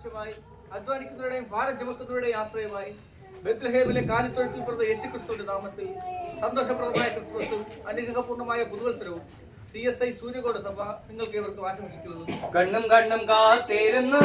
വെളിച്ചമായി അധ്വാനിക്കുന്നവരുടെയും ഭാരം ചുമക്കുന്നവരുടെയും ആശ്രയമായി ബെത്ലഹേമിലെ കാലിത്തൊഴുത്തിൽ പിറന്ന യേശുക്രിസ്തുവിന്റെ നാമത്തിൽ സന്തോഷപ്രദമായ ക്രിസ്മസും അനുഗ്രഹപൂർണ്ണമായ പുതുവത്സരവും CSI സൂര്യകോട് സഭ നിങ്ങൾക്ക് ഇവർക്ക് ആശംസിക്കുന്നു. കണ്ണും കണ്ണും കാത്തിരുന്നു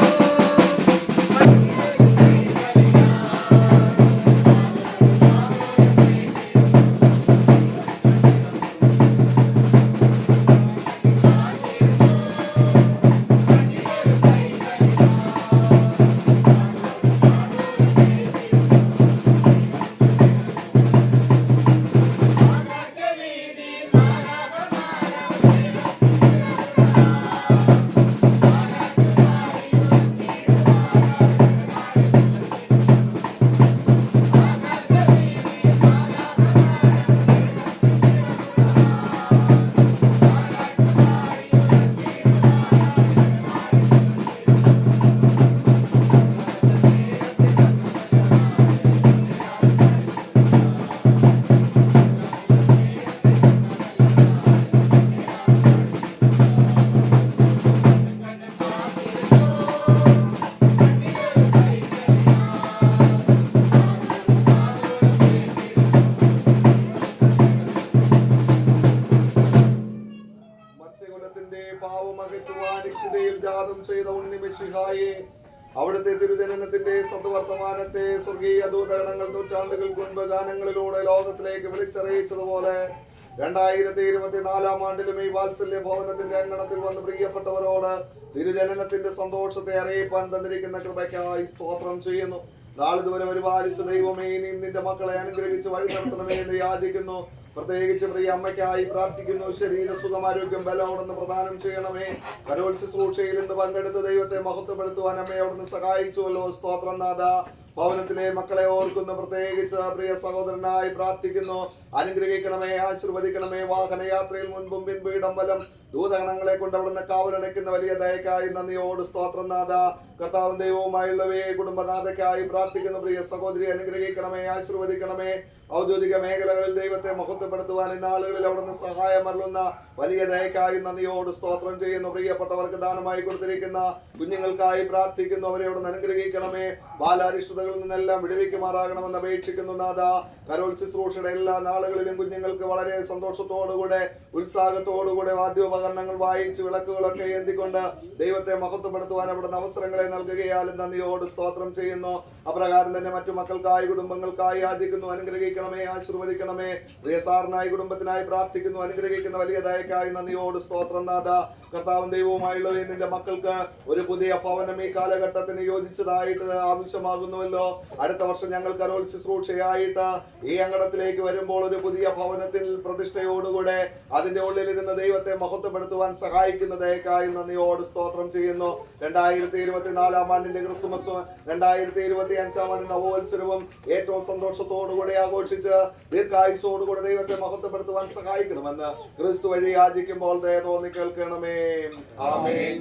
അവിടുത്തെ തിരുജനനത്തിന്റെ സദ്വർത്തമാനത്തെ സ്വർഗീയ ദൂതഗണങ്ങൾ നൂറ്റാണ്ടുകൾക്ക് മുൻപ് ഗാനങ്ങളിലൂടെ ലോകത്തിലേക്ക് വിളിച്ചറിയിച്ചതുപോലെ 2024 ആണ്ടിലും ഈ വാത്സല്യ ഭവനത്തിന്റെ അങ്കണത്തിൽ വന്ന് പ്രിയപ്പെട്ടവരോട് തിരുജനനത്തിന്റെ സന്തോഷത്തെ അറിയിപ്പാൻ തന്നിരിക്കുന്ന കൃപയ്ക്കായി സ്തോത്രം ചെയ്യുന്നു. നാളിതുവരെ പരിപാലിച്ച ദൈവമേ, നീ നിന്റെ മക്കളെ അനുഗ്രഹിച്ച് വഴി നടത്തണമേ എന്ന് യാചിക്കുന്നു. പ്രത്യേകിച്ച് പ്രിയ അമ്മയ്ക്കായി പ്രാർത്ഥിക്കുന്നു. ശരീര സുഖമാരോഗ്യം ബലം അവിടുന്ന് പ്രദാനം ചെയ്യണമേ. കരോൽ ശുശ്രൂഷയിൽ ഇന്ന് പങ്കെടുത്ത് ദൈവത്തെ മഹത്വപ്പെടുത്തുവാൻ അമ്മയെ അവിടുന്ന് സഹായിച്ചുവല്ലോ. സ്തോത്രം നാഥ. ഭവനത്തിലെ മക്കളെ ഓർക്കുന്നു. പ്രത്യേകിച്ച് പ്രിയ സഹോദരനായി പ്രാർത്ഥിക്കുന്നു. അനുഗ്രഹിക്കണമേ, ആശീർവദിക്കണമേ. വാഹനയാത്രയിൽ മുൻപും പിൻപ് ഇടംബലം ദൂതഗണങ്ങളെ കൊണ്ട് അവിടുന്ന് കാവലടയ്ക്കുന്ന വലിയ ദയക്കായി നന്ദിയോട് സ്തോത്രം നാഥ. കർത്താവും ദൈവവുമായുള്ളവയെ കുടുംബനാഥയ്ക്കായി പ്രാർത്ഥിക്കുന്ന പ്രിയ സഹോദരി അനുഗ്രഹിക്കണമേ, ആശീർവദിക്കണമേ. ഔദ്യോഗിക മേഖലകളിൽ ദൈവത്തെ മഹത്വപ്പെടുത്തുവാൻ ഇന്നാളുകളിൽ അവിടുന്ന് സഹായം അരുളുന്ന വലിയ ദയക്കായി നന്ദിയോട് സ്തോത്രം ചെയ്യുന്നു. പ്രിയപ്പെട്ടവർക്ക് ദാനമായി കൊടുത്തിരിക്കുന്ന കുഞ്ഞുങ്ങൾക്കായി പ്രാർത്ഥിക്കുന്നു. അവരെ അവിടുന്ന് അനുഗ്രഹിക്കണമേ. ബാലാരിഷ്ടതകളിൽ നിന്നെല്ലാം വിടുവിക്കുമാറാകണമെന്ന് അപേക്ഷിക്കുന്നു നാഥ. കരോൽ ശുശ്രൂഷയുടെ എല്ലാ നാളുകളിലും കുഞ്ഞുങ്ങൾക്ക് വളരെ സന്തോഷത്തോടുകൂടെ ഉത്സാഹത്തോടുകൂടെ വാദ്യോപകരണങ്ങൾ വായിച്ച് വിളക്കുകളൊക്കെ ഏന്തിക്കൊണ്ട് ദൈവത്തെ മഹത്വപ്പെടുത്തുവാൻ അവിടുന്ന് അവസരങ്ങളെ നൽകുകയാലും നന്ദിയോട് സ്തോത്രം ചെയ്യുന്നു. അപ്രകാരം തന്നെ മറ്റു മക്കൾക്കായി കുടുംബങ്ങൾക്കായി യാചിക്കുന്നു. അനുഗ്രഹിക്കണമേ, ആശീർവദിക്കണമേ. പ്രിയസാറിനായി കുടുംബത്തിനായി പ്രാർത്ഥിക്കുന്നു. അനുഗ്രഹിക്കുന്ന വലിയ ദയക്കായി നന്ദിയോട് സ്തോത്രം നാഥ. കർത്താവും ദൈവവുമായുള്ളവയെ നിന്റെ മക്കൾക്ക് ഒരു പുതിയ ഭവനം ഈ കാലഘട്ടത്തിന് യോജിച്ചതായിട്ട് ആവശ്യമാകുന്നുവല്ലോ. അടുത്ത വർഷം ഞങ്ങൾ കരോൽ ശുശ്രൂഷയായിട്ട് ഈ അങ്കണത്തിലേക്ക് വരുമ്പോൾ ഒരു പുതിയ ഭവനത്തിൽ പ്രതിഷ്ഠയോടുകൂടെ അതിന്റെ ഉള്ളിലിരുന്ന് ദൈവത്തെ മഹത്വപ്പെടുത്തുവാൻ സഹായിക്കുന്ന ദയക്കായി നന്ദിയോട് സ്തോത്രം ചെയ്യുന്നു. 2024 ആണ്ടിന്റെ ക്രിസ്മസും 2025 ആണ്ടിന്റെ നവോത്സവവും ഏറ്റവും സന്തോഷത്തോടുകൂടെ ആഘോഷിച്ച് ദീർഘായുസോടുകൂടെ ദൈവത്തെ മഹത്വപ്പെടുത്തുവാൻ സഹായിക്കണമെന്ന് ക്രിസ്തു വഴി യാചിക്കുമ്പോൾ ദയ തോന്നി കേൾക്കണമേ. ആമേൻ.